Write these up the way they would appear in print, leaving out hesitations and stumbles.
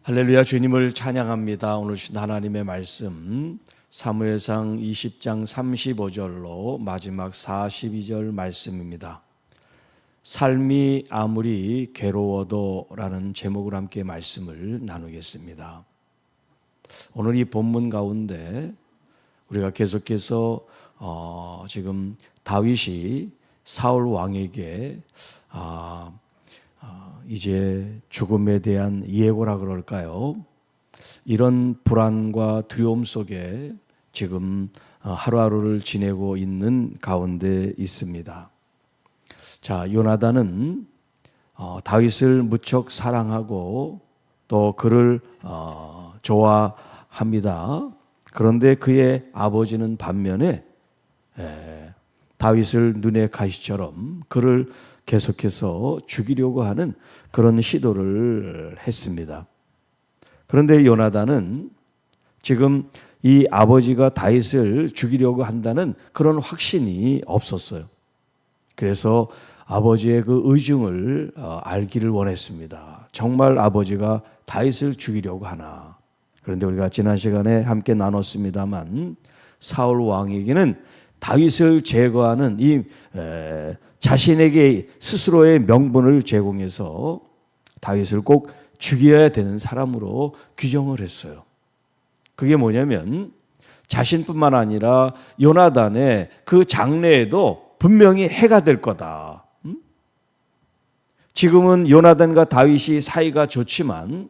할렐루야, 주님을 찬양합니다. 오늘 주신 하나님의 말씀 사무엘상 20장 35절로 마지막 42절 말씀입니다. 삶이 아무리 괴로워도 라는 제목으로 함께 말씀을 나누겠습니다. 오늘 이 본문 가운데 우리가 계속해서 지금 다윗이 사울 왕에게 이제 죽음에 대한 예고라 그럴까요? 이런 불안과 두려움 속에 지금 하루하루를 지내고 있는 가운데 있습니다. 자, 요나단은 다윗을 무척 사랑하고 또 그를 좋아합니다. 그런데 그의 아버지는 반면에 다윗을 눈의 가시처럼 그를 계속해서 죽이려고 하는 그런 시도를 했습니다. 그런데 요나단은 지금 이 아버지가 다윗을 죽이려고 한다는 그런 확신이 없었어요. 그래서 아버지의 그 의중을 알기를 원했습니다. 정말 아버지가 다윗을 죽이려고 하나. 그런데 우리가 지난 시간에 함께 나눴습니다만 사울 왕에게는 다윗을 제거하는 이 자신에게 스스로의 명분을 제공해서 다윗을 꼭 죽여야 되는 사람으로 규정을 했어요. 그게 뭐냐면 자신뿐만 아니라 요나단의 그 장래에도 분명히 해가 될 거다. 지금은 요나단과 다윗이 사이가 좋지만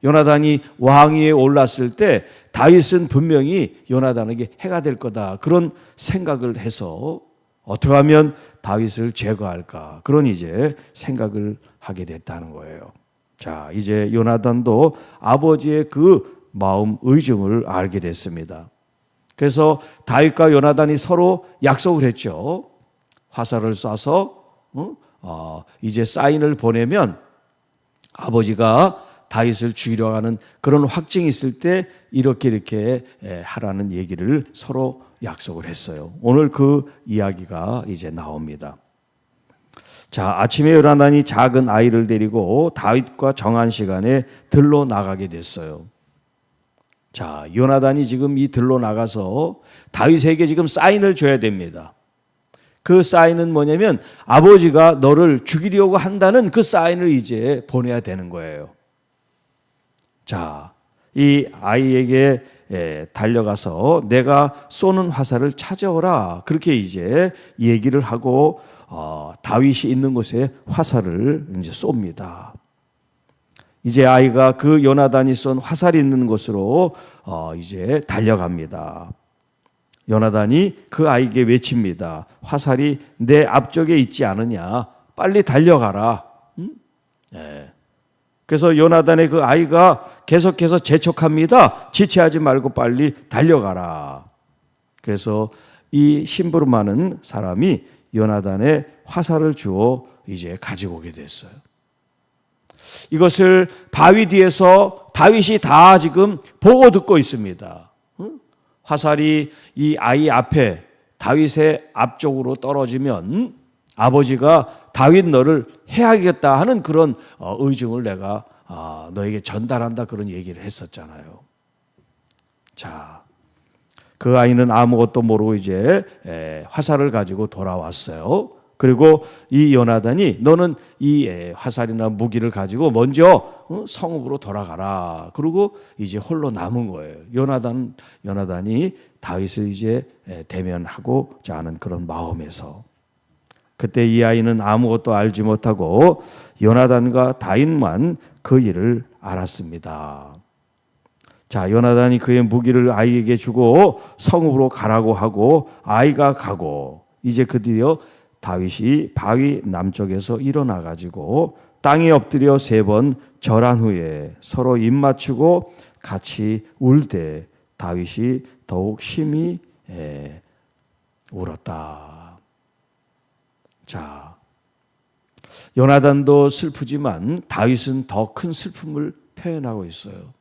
요나단이 왕위에 올랐을 때 다윗은 분명히 요나단에게 해가 될 거다. 그런 생각을 해서 어떻게 하면 다윗을 제거할까? 그런 이제 생각을 하게 됐다는 거예요. 자, 이제 요나단도 아버지의 그 마음 의중을 알게 됐습니다. 그래서 다윗과 요나단이 서로 약속을 했죠. 화살을 쏴서 이제 사인을 보내면 아버지가 다윗을 죽이려 하는 그런 확증이 있을 때 이렇게 하라는 얘기를 서로 약속을 했어요. 오늘 그 이야기가 이제 나옵니다. 자, 아침에 요나단이 작은 아이를 데리고 다윗과 정한 시간에 들로 나가게 됐어요. 자, 요나단이 지금 이 들로 나가서 다윗에게 지금 사인을 줘야 됩니다. 그 사인은 뭐냐면 아버지가 너를 죽이려고 한다는 그 사인을 이제 보내야 되는 거예요. 자, 이 아이에게 달려가서 내가 쏘는 화살을 찾아오라. 그렇게 이제 얘기를 하고 다윗이 있는 곳에 화살을 이제 쏩니다. 이제 아이가 그 요나단이 쏜 화살이 있는 곳으로 이제 달려갑니다. 요나단이 그 아이에게 외칩니다. 화살이 내 앞쪽에 있지 않으냐? 빨리 달려가라. 그래서 요나단의 그 아이가 계속해서 재촉합니다. 지체하지 말고 빨리 달려가라. 그래서 이 심부름하는 사람이 요나단의 화살을 주어 이제 가지고 오게 됐어요. 이것을 바위 뒤에서 다윗이 다 지금 보고 듣고 있습니다. 화살이 이 아이 앞에 다윗의 앞쪽으로 떨어지면 아버지가 다윗 너를 해야겠다 하는 그런 의중을 내가 너에게 전달한다 그런 얘기를 했었잖아요. 자, 그 아이는 아무것도 모르고 이제 화살을 가지고 돌아왔어요. 그리고 이 요나단이 너는 이 화살이나 무기를 가지고 먼저 성읍으로 돌아가라. 그리고 이제 홀로 남은 거예요. 요나단이 다윗을 이제 대면하고자 하는 그런 마음에서. 그때 이 아이는 아무것도 알지 못하고 요나단과 다윗만 그 일을 알았습니다. 자, 요나단이 그의 무기를 아이에게 주고 성읍으로 가라고 하고 아이가 가고 이제 드디어 다윗이 바위 남쪽에서 일어나 가지고 땅에 엎드려 3번 절한 후에 서로 입 맞추고 같이 울되 다윗이 더욱 심히 울었다. 자, 요나단도 슬프지만 다윗은 더 큰 슬픔을 표현하고 있어요.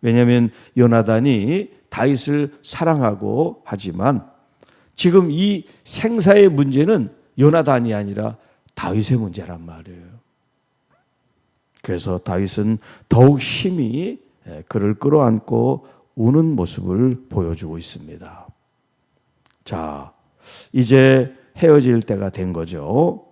왜냐하면 요나단이 다윗을 사랑하고 하지만 지금 이 생사의 문제는 요나단이 아니라 다윗의 문제란 말이에요. 그래서 다윗은 더욱 심히 그를 끌어안고 우는 모습을 보여주고 있습니다. 자, 이제 헤어질 때가 된 거죠.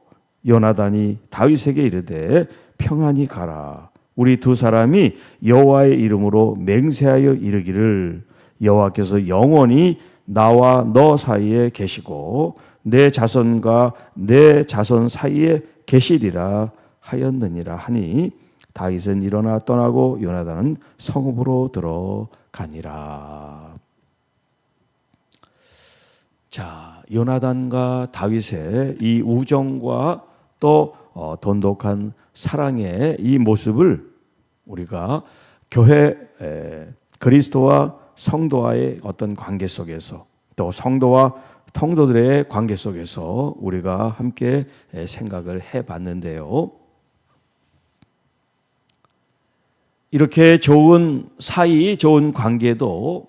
요나단이 다윗에게 이르되 평안히 가라. 우리 두 사람이 여호와의 이름으로 맹세하여 이르기를 여호와께서 영원히 나와 너 사이에 계시고 내 자손과 내 자손 사이에 계시리라 하였느니라 하니 다윗은 일어나 떠나고 요나단은 성읍으로 들어가니라. 자, 요나단과 다윗의 이 우정과 또 돈독한 사랑의 이 모습을 우리가 교회 그리스도와 성도와의 어떤 관계 속에서 또 성도와 통도들의 관계 속에서 우리가 함께 생각을 해봤는데요. 이렇게 좋은 사이, 좋은 관계도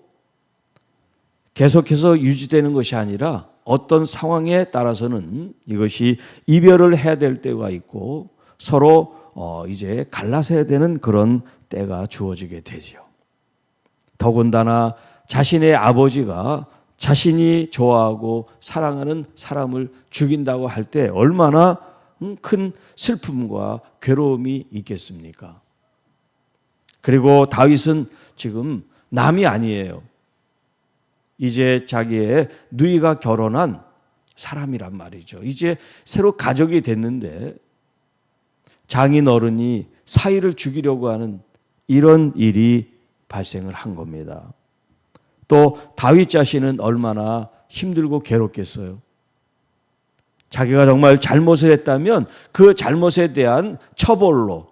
계속해서 유지되는 것이 아니라 어떤 상황에 따라서는 이것이 이별을 해야 될 때가 있고 서로 이제 갈라서야 되는 그런 때가 주어지게 되죠. 더군다나 자신의 아버지가 자신이 좋아하고 사랑하는 사람을 죽인다고 할 때 얼마나 큰 슬픔과 괴로움이 있겠습니까? 그리고 다윗은 지금 남이 아니에요. 이제 자기의 누이가 결혼한 사람이란 말이죠. 이제 새로 가족이 됐는데 장인 어른이 사위를 죽이려고 하는 이런 일이 발생을 한 겁니다. 또 다윗 자신은 얼마나 힘들고 괴롭겠어요. 자기가 정말 잘못을 했다면 그 잘못에 대한 처벌로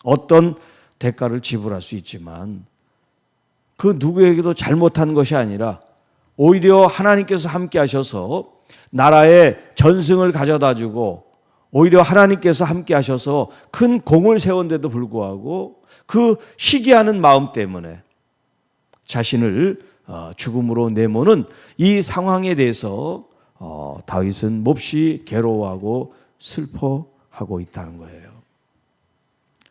어떤 대가를 지불할 수 있지만 그 누구에게도 잘못한 것이 아니라 오히려 하나님께서 함께 하셔서 나라의 전승을 가져다 주고 오히려 하나님께서 함께 하셔서 큰 공을 세운데도 불구하고 그 시기하는 마음 때문에 자신을 죽음으로 내모는 이 상황에 대해서 다윗은 몹시 괴로워하고 슬퍼하고 있다는 거예요.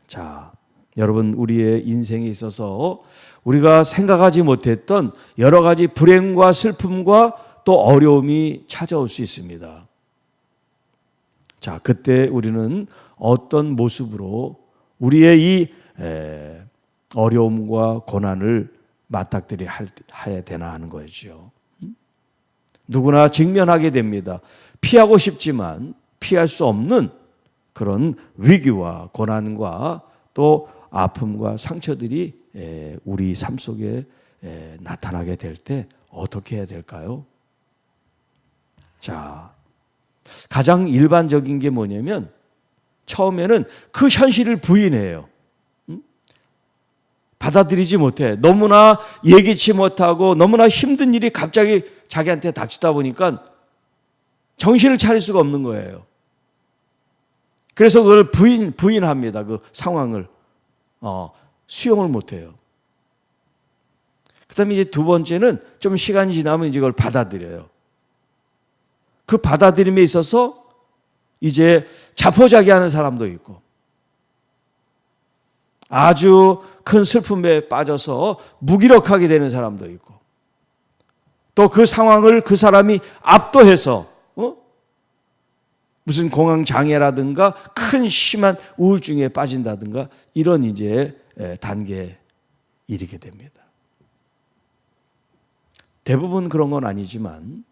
자, 여러분, 우리의 인생에 있어서 우리가 생각하지 못했던 여러 가지 불행과 슬픔과 또 어려움이 찾아올 수 있습니다. 자, 그때 우리는 어떤 모습으로 우리의 이 어려움과 고난을 맞닥뜨려야 되나 하는 거죠. 누구나 직면하게 됩니다. 피하고 싶지만 피할 수 없는 그런 위기와 고난과 또 아픔과 상처들이 우리 삶 속에 나타나게 될 때 어떻게 해야 될까요? 자, 가장 일반적인 게 뭐냐면 처음에는 그 현실을 부인해요. 받아들이지 못해. 너무나 예기치 못하고 너무나 힘든 일이 갑자기 자기한테 닥치다 보니까 정신을 차릴 수가 없는 거예요. 그래서 그걸 부인합니다. 그 상황을 수용을 못해요. 그다음에 이제 두 번째는 좀 시간이 지나면 이제 그걸 받아들여요. 그 받아들임에 있어서 이제 자포자기하는 사람도 있고 아주 큰 슬픔에 빠져서 무기력하게 되는 사람도 있고 또 그 상황을 그 사람이 압도해서 무슨 공황장애라든가 큰 심한 우울증에 빠진다든가 이런 이제 단계에 이르게 됩니다. 대부분 그런 건 아니지만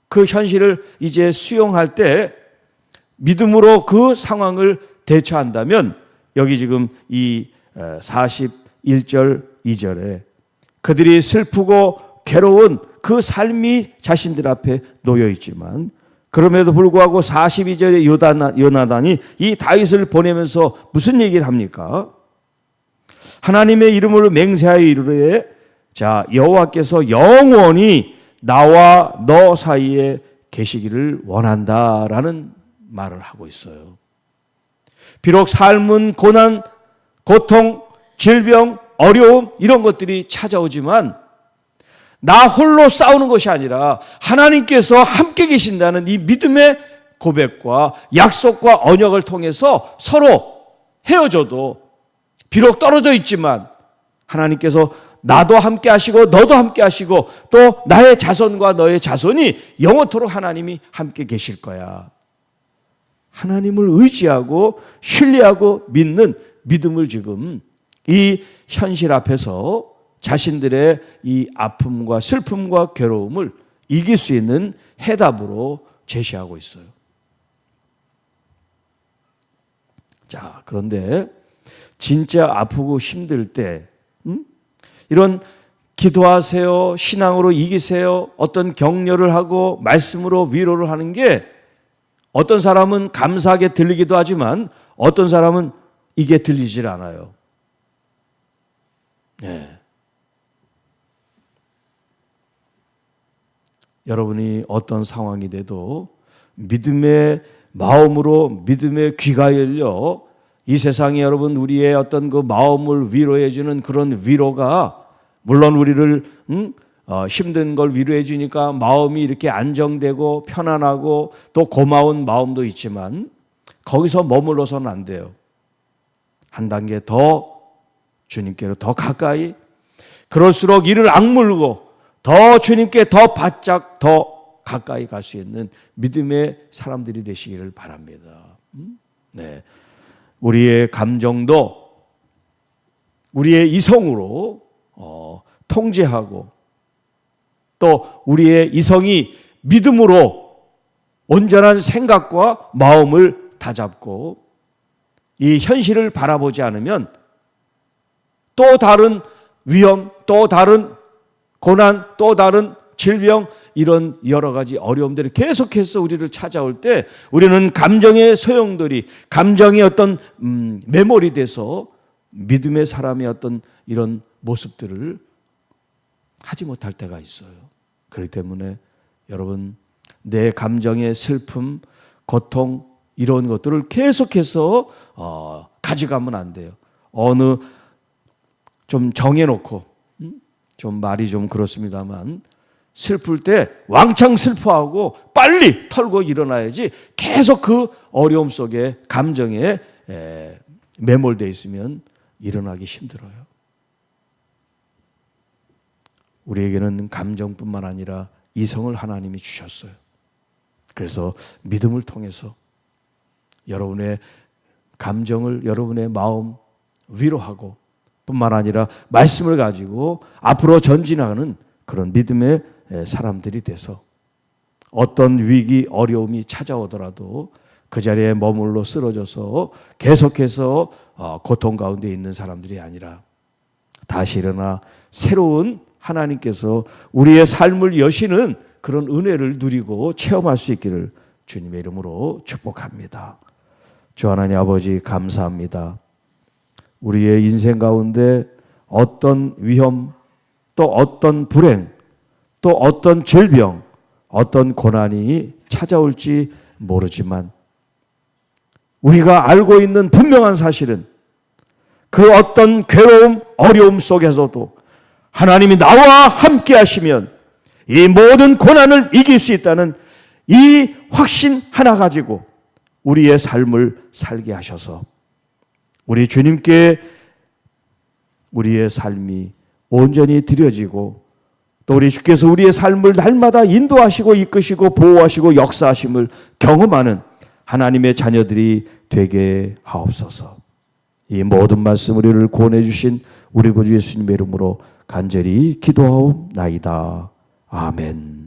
그 현실을 이제 수용할 때 믿음으로 그 상황을 대처한다면 여기 지금 이 41절 2절에 그들이 슬프고 괴로운 그 삶이 자신들 앞에 놓여 있지만 그럼에도 불구하고 42절에 요나단이 이 다윗을 보내면서 무슨 얘기를 합니까? 하나님의 이름으로 맹세하여 이르되 자 여호와께서 영원히 나와 너 사이에 계시기를 원한다라는 말을 하고 있어요. 비록 삶은 고난, 고통, 질병, 어려움 이런 것들이 찾아오지만 나 홀로 싸우는 것이 아니라 하나님께서 함께 계신다는 이 믿음의 고백과 약속과 언약을 통해서 서로 헤어져도 비록 떨어져 있지만 하나님께서 나도 함께 하시고 너도 함께 하시고 또 나의 자손과 너의 자손이 영원토록 하나님이 함께 계실 거야. 하나님을 의지하고 신뢰하고 믿는 믿음을 지금 이 현실 앞에서 자신들의 이 아픔과 슬픔과 괴로움을 이길 수 있는 해답으로 제시하고 있어요. 자, 그런데 진짜 아프고 힘들 때 이런 기도하세요, 신앙으로 이기세요, 어떤 격려를 하고 말씀으로 위로를 하는 게 어떤 사람은 감사하게 들리기도 하지만 어떤 사람은 이게 들리질 않아요. 네. 여러분이 어떤 상황이 돼도 믿음의 마음으로 믿음의 귀가 열려 이 세상에 여러분 우리의 어떤 그 마음을 위로해 주는 그런 위로가 물론 우리를 힘든 걸 위로해 주니까 마음이 이렇게 안정되고 편안하고 또 고마운 마음도 있지만 거기서 머물러서는 안 돼요. 한 단계 더 주님께로 더 가까이, 그럴수록 이를 악물고 더 주님께 더 바짝 더 가까이 갈 수 있는 믿음의 사람들이 되시기를 바랍니다. 네. 우리의 감정도 우리의 이성으로 통제하고 또 우리의 이성이 믿음으로 온전한 생각과 마음을 다잡고 이 현실을 바라보지 않으면 또 다른 위험, 또 다른 고난, 또 다른 질병, 이런 여러 가지 어려움들이 계속해서 우리를 찾아올 때 우리는 감정의 소용돌이, 감정의 어떤 메모리 돼서 믿음의 사람의 어떤 이런 모습들을 하지 못할 때가 있어요. 그렇기 때문에 여러분 내 감정의 슬픔, 고통 이런 것들을 계속해서 가져가면 안 돼요. 어느 좀 정해놓고 좀 말이 좀 그렇습니다만 슬플 때 왕창 슬퍼하고 빨리 털고 일어나야지 계속 그 어려움 속에 감정에 매몰되어 있으면 일어나기 힘들어요. 우리에게는 감정뿐만 아니라 이성을 하나님이 주셨어요. 그래서 믿음을 통해서 여러분의 감정을, 여러분의 마음 위로하고 뿐만 아니라 말씀을 가지고 앞으로 전진하는 그런 믿음의 사람들이 돼서 어떤 위기, 어려움이 찾아오더라도 그 자리에 머물러 쓰러져서 계속해서 고통 가운데 있는 사람들이 아니라 다시 일어나 새로운 하나님께서 우리의 삶을 여시는 그런 은혜를 누리고 체험할 수 있기를 주님의 이름으로 축복합니다. 주 하나님 아버지 감사합니다. 우리의 인생 가운데 어떤 위험, 또 어떤 불행, 또 어떤 질병, 어떤 고난이 찾아올지 모르지만 우리가 알고 있는 분명한 사실은 그 어떤 괴로움, 어려움 속에서도 하나님이 나와 함께 하시면 이 모든 고난을 이길 수 있다는 이 확신 하나 가지고 우리의 삶을 살게 하셔서 우리 주님께 우리의 삶이 온전히 드려지고 또 우리 주께서 우리의 삶을 날마다 인도하시고 이끄시고 보호하시고 역사하심을 경험하는 하나님의 자녀들이 되게 하옵소서. 이 모든 말씀 우리를 구원해 주신 우리 구주 예수님의 이름으로 간절히 기도하옵나이다. 아멘.